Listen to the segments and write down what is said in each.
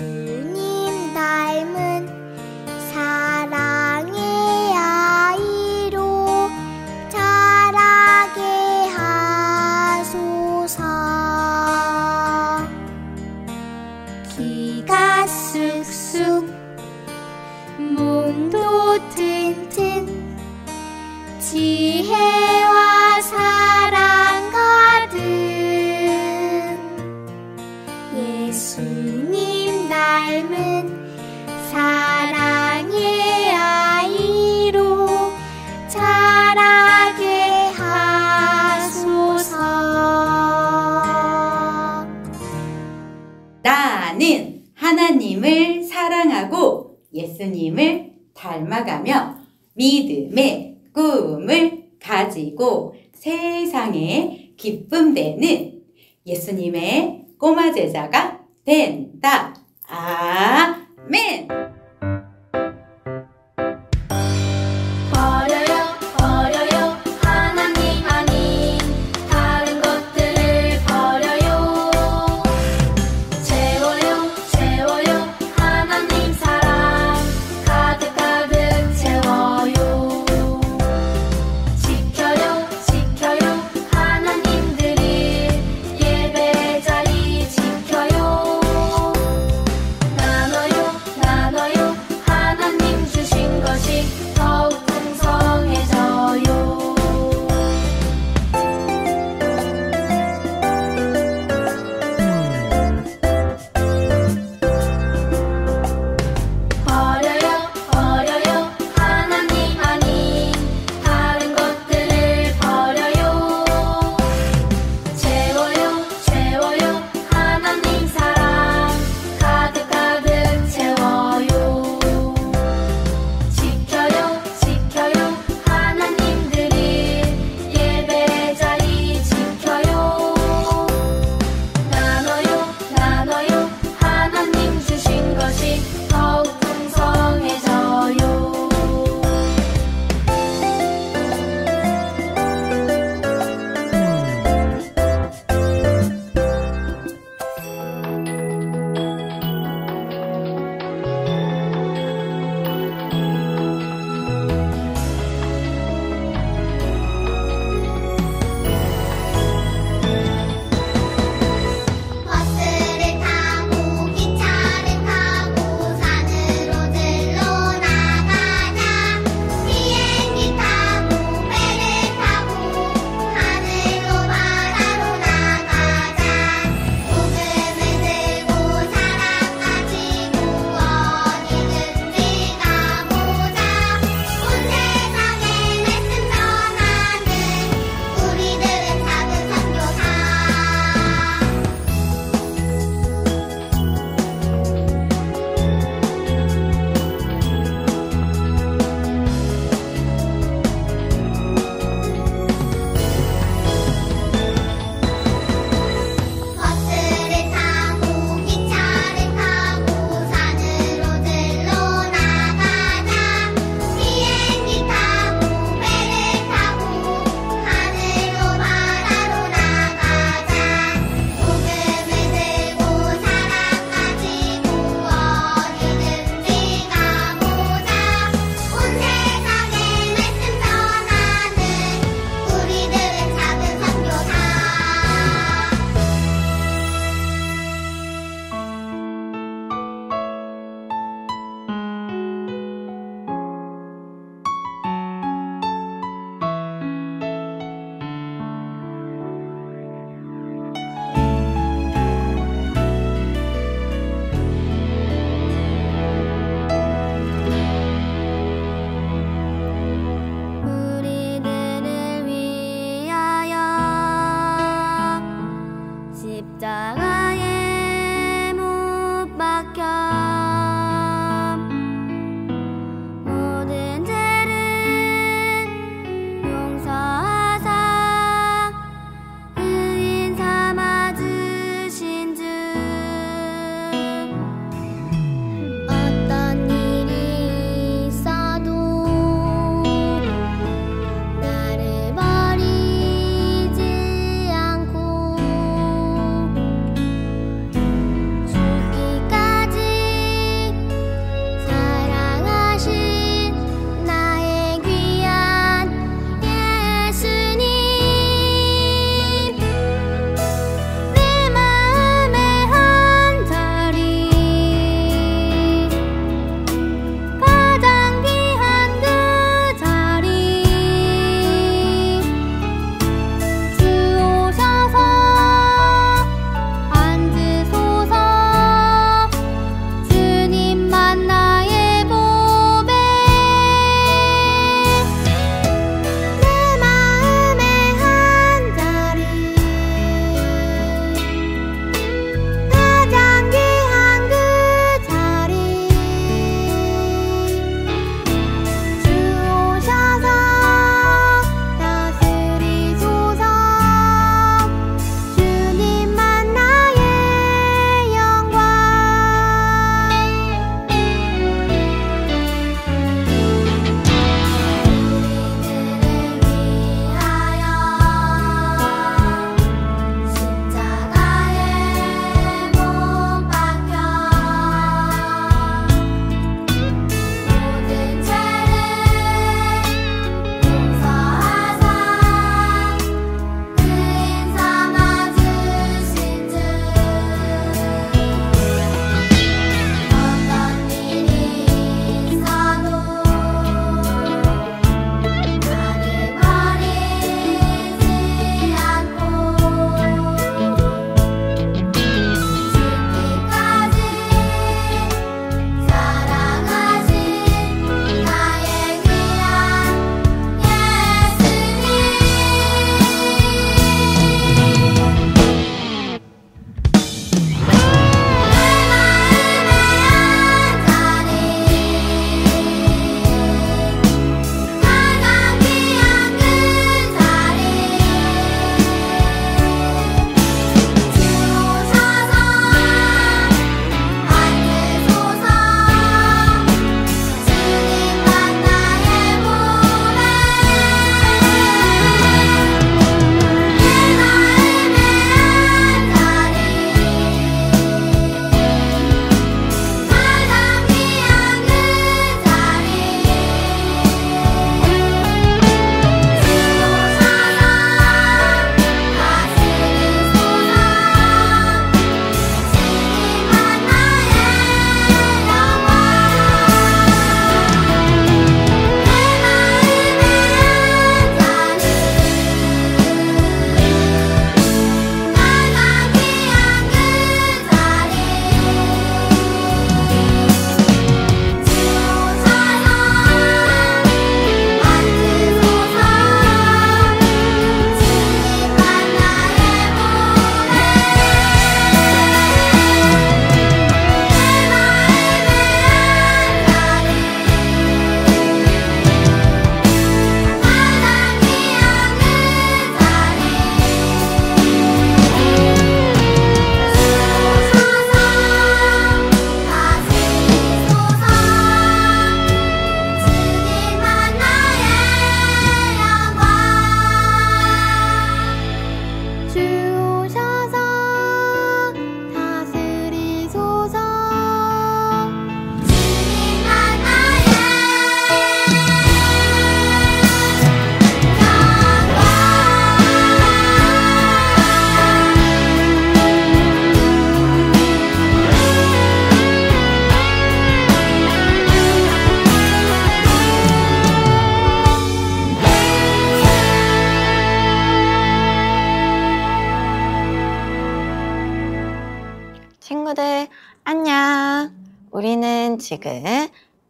예수님 닮은 사랑의 아이로 자라게 하소서. 키가 쑥쑥 몸도 튼튼 지혜와 사랑 가득 예수님 닮은 사랑의 아이로 자라게 하소서. 나는 하나님을 사랑하고 예수님을 닮아가며 믿음의 꿈을 가지고 세상에 기쁨 되는 예수님의 꼬마 제자가 된다. 아멘. 버려요 버려요 하나님 아닌 다른 것들을 버려요. 채워요 채워요 하나님 사랑 가득가득 채워요. 지켜요 지켜요 하나님들이 예배 자리 지켜요. 우리는 지금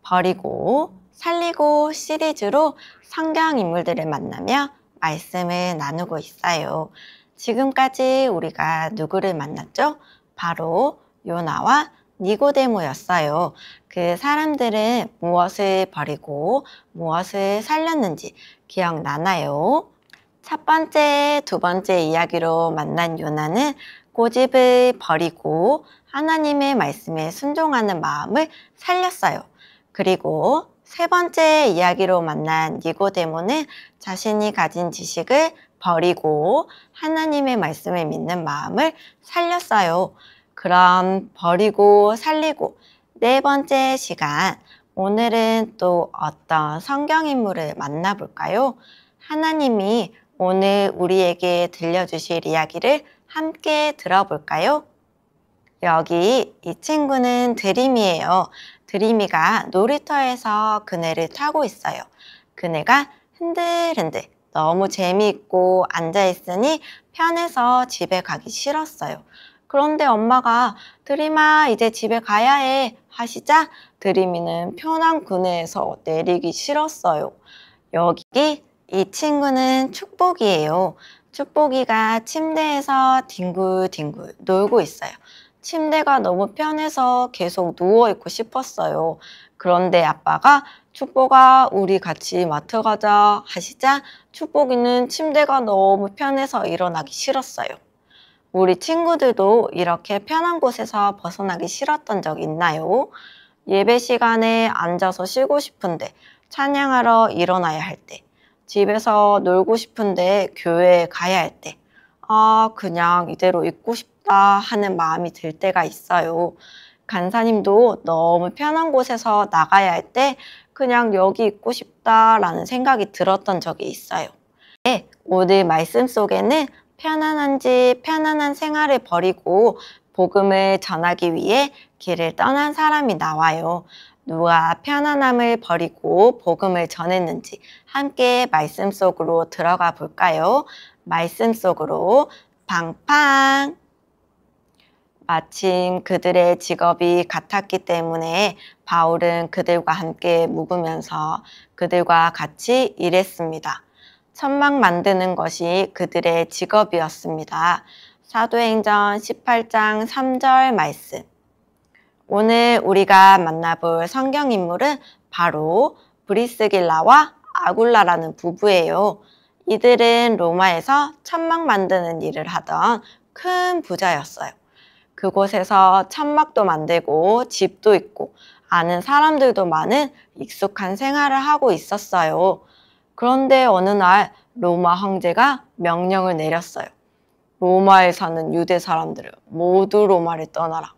버리고 살리고 시리즈로 성경 인물들을 만나며 말씀을 나누고 있어요. 지금까지 우리가 누구를 만났죠? 바로 요나와 니고데모였어요. 그 사람들은 무엇을 버리고 무엇을 살렸는지 기억나나요? 첫 번째, 두 번째 이야기로 만난 요나는 고집을 버리고 하나님의 말씀에 순종하는 마음을 살렸어요. 그리고 세 번째 이야기로 만난 니고데모는 자신이 가진 지식을 버리고 하나님의 말씀을 믿는 마음을 살렸어요. 그럼 버리고 살리고 네 번째 시간, 오늘은 또 어떤 성경인물을 만나볼까요? 하나님이 오늘 우리에게 들려주실 이야기를 함께 들어볼까요? 여기 이 친구는 드림이에요. 드림이가 놀이터에서 그네를 타고 있어요. 그네가 흔들흔들 너무 재미있고 앉아있으니 편해서 집에 가기 싫었어요. 그런데 엄마가 드림아 이제 집에 가야 해 하시자 드림이는 편한 그네에서 내리기 싫었어요. 여기 이 친구는 축복이에요. 축복이가 침대에서 뒹굴뒹굴 놀고 있어요. 침대가 너무 편해서 계속 누워있고 싶었어요. 그런데 아빠가 축복아 우리 같이 마트 가자 하시자 축복이는 침대가 너무 편해서 일어나기 싫었어요. 우리 친구들도 이렇게 편한 곳에서 벗어나기 싫었던 적 있나요? 예배 시간에 앉아서 쉬고 싶은데 찬양하러 일어나야 할 때, 집에서 놀고 싶은데 교회에 가야 할 때, 그냥 이대로 있고 싶다 하는 마음이 들 때가 있어요. 간사님도 너무 편한 곳에서 나가야 할 때 그냥 여기 있고 싶다라는 생각이 들었던 적이 있어요. 네, 오늘 말씀 속에는 편안한지 편안한 생활을 버리고 복음을 전하기 위해 길을 떠난 사람이 나와요. 누가 편안함을 버리고 복음을 전했는지 함께 말씀 속으로 들어가 볼까요? 말씀 속으로 팡팡! 마침 그들의 직업이 같았기 때문에 바울은 그들과 함께 묵으면서 그들과 같이 일했습니다. 천막 만드는 것이 그들의 직업이었습니다. 사도행전 18장 3절 말씀. 오늘 우리가 만나볼 성경인물은 바로 브리스길라와 아굴라라는 부부예요. 이들은 로마에서 천막 만드는 일을 하던 큰 부자였어요. 그곳에서 천막도 만들고 집도 있고 아는 사람들도 많은 익숙한 생활을 하고 있었어요. 그런데 어느 날 로마 황제가 명령을 내렸어요. 로마에 사는 유대 사람들을 모두 로마를 떠나라.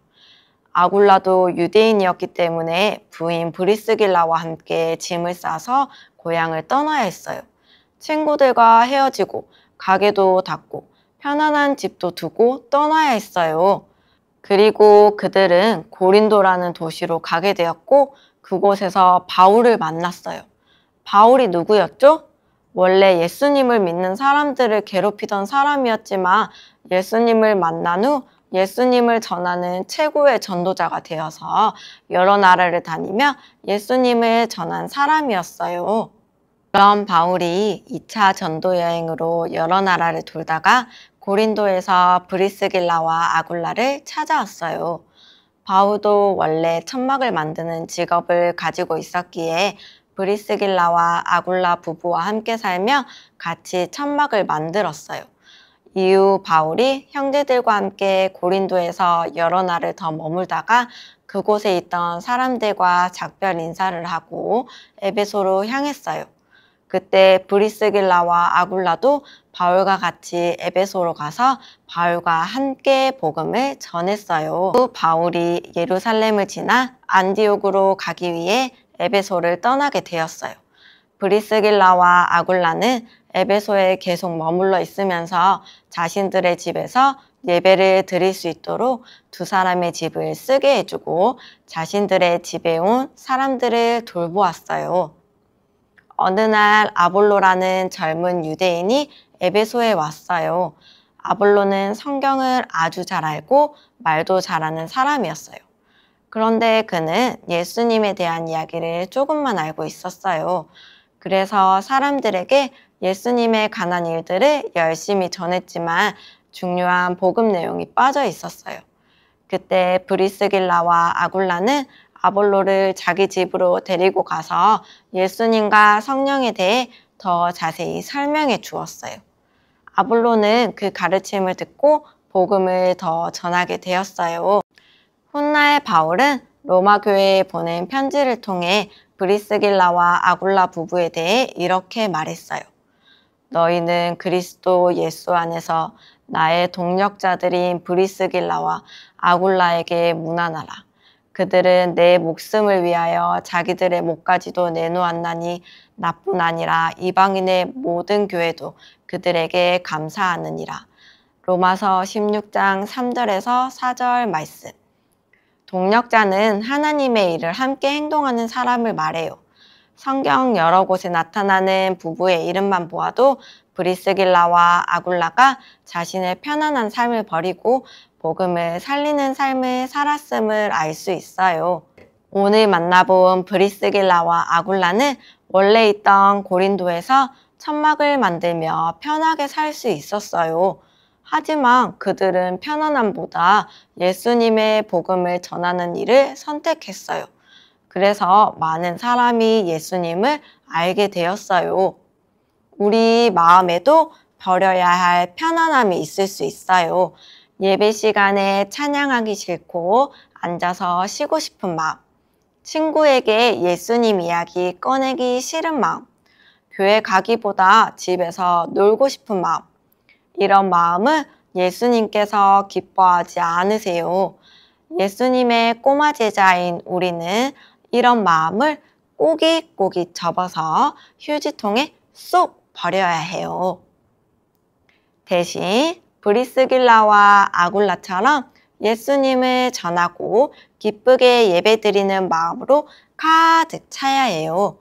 아굴라도 유대인이었기 때문에 부인 브리스길라와 함께 짐을 싸서 고향을 떠나야 했어요. 친구들과 헤어지고 가게도 닫고 편안한 집도 두고 떠나야 했어요. 그리고 그들은 고린도라는 도시로 가게 되었고 그곳에서 바울을 만났어요. 바울이 누구였죠? 원래 예수님을 믿는 사람들을 괴롭히던 사람이었지만 예수님을 만난 후 예수님을 전하는 최고의 전도자가 되어서 여러 나라를 다니며 예수님을 전한 사람이었어요. 그럼 바울이 2차 전도 여행으로 여러 나라를 돌다가 고린도에서 브리스길라와 아굴라를 찾아왔어요. 바울도 원래 천막을 만드는 직업을 가지고 있었기에 브리스길라와 아굴라 부부와 함께 살며 같이 천막을 만들었어요. 이후 바울이 형제들과 함께 고린도에서 여러 날을 더 머물다가 그곳에 있던 사람들과 작별 인사를 하고 에베소로 향했어요. 그때 브리스길라와 아굴라도 바울과 같이 에베소로 가서 바울과 함께 복음을 전했어요. 또 바울이 예루살렘을 지나 안디옥으로 가기 위해 에베소를 떠나게 되었어요. 브리스길라와 아굴라는 에베소에 계속 머물러 있으면서 자신들의 집에서 예배를 드릴 수 있도록 두 사람의 집을 쓰게 해주고 자신들의 집에 온 사람들을 돌보았어요. 어느 날 아볼로라는 젊은 유대인이 에베소에 왔어요. 아볼로는 성경을 아주 잘 알고 말도 잘하는 사람이었어요. 그런데 그는 예수님에 대한 이야기를 조금만 알고 있었어요. 그래서 사람들에게 예수님에 관한 일들을 열심히 전했지만 중요한 복음 내용이 빠져 있었어요. 그때 브리스길라와 아굴라는 아볼로를 자기 집으로 데리고 가서 예수님과 성령에 대해 더 자세히 설명해 주었어요. 아볼로는 그 가르침을 듣고 복음을 더 전하게 되었어요. 훗날 바울은 로마 교회에 보낸 편지를 통해 브리스길라와 아굴라 부부에 대해 이렇게 말했어요. 너희는 그리스도 예수 안에서 나의 동력자들인 브리스길라와 아굴라에게 문안하라. 그들은 내 목숨을 위하여 자기들의 목까지도 내놓았나니 나뿐 아니라 이방인의 모든 교회도 그들에게 감사하느니라. 로마서 16장 3절에서 4절 말씀. 동력자는 하나님의 일을 함께 행동하는 사람을 말해요. 성경 여러 곳에 나타나는 부부의 이름만 보아도 브리스길라와 아굴라가 자신의 편안한 삶을 버리고 복음을 살리는 삶을 살았음을 알 수 있어요. 오늘 만나본 브리스길라와 아굴라는 원래 있던 고린도에서 천막을 만들며 편하게 살 수 있었어요. 하지만 그들은 편안함보다 예수님의 복음을 전하는 일을 선택했어요. 그래서 많은 사람이 예수님을 알게 되었어요. 우리 마음에도 버려야 할 편안함이 있을 수 있어요. 예배 시간에 찬양하기 싫고 앉아서 쉬고 싶은 마음, 친구에게 예수님 이야기 꺼내기 싫은 마음, 교회 가기보다 집에서 놀고 싶은 마음, 이런 마음은 예수님께서 기뻐하지 않으세요. 예수님의 꼬마 제자인 우리는 이런 마음을 꼬깃꼬깃 접어서 휴지통에 쏙 버려야 해요. 대신 브리스길라와 아굴라처럼 예수님을 전하고 기쁘게 예배드리는 마음으로 가득 차야 해요.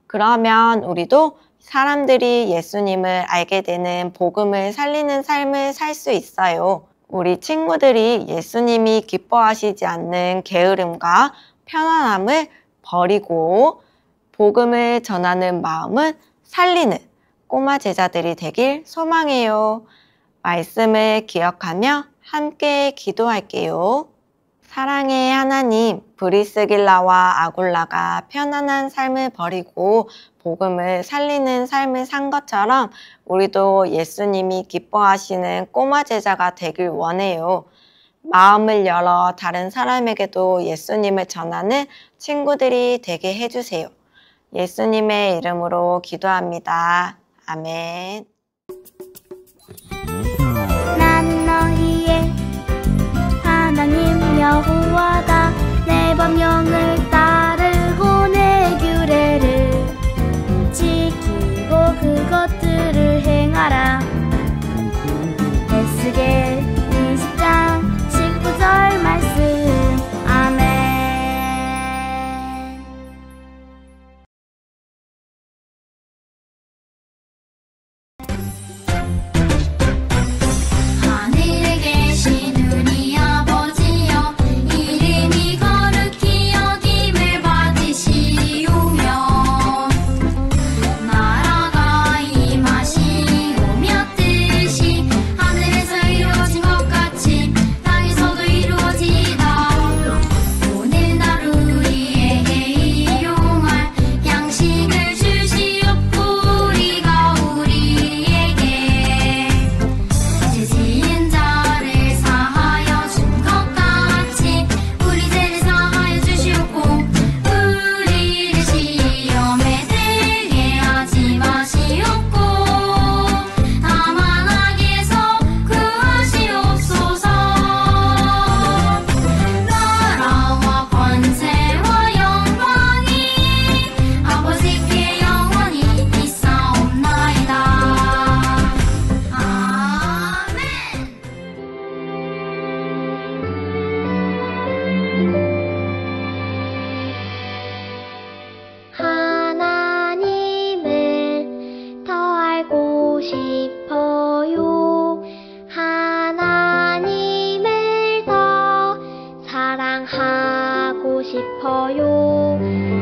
그러면 우리도 사람들이 예수님을 알게 되는 복음을 살리는 삶을 살 수 있어요. 우리 친구들이 예수님이 기뻐하시지 않는 게으름과 편안함을 버리고 복음을 전하는 마음은 살리는 꼬마 제자들이 되길 소망해요. 말씀을 기억하며 함께 기도할게요. 사랑의 하나님, 브리스길라와 아굴라가 편안한 삶을 버리고 복음을 살리는 삶을 산 것처럼 우리도 예수님이 기뻐하시는 꼬마 제자가 되길 원해요. 마음을 열어 다른 사람에게도 예수님을 전하는 친구들이 되게 해주세요. 예수님의 이름으로 기도합니다. 아멘. 난 너희의 하나님 여호와다. 내 법령을 따르고 내 규례를 지키고 그것들을 행하라. 에스겔 20장 19절 말씀. 아멘. 하늘에 계신 우리 아버지여, 이름이 거룩히 여기 싶어요.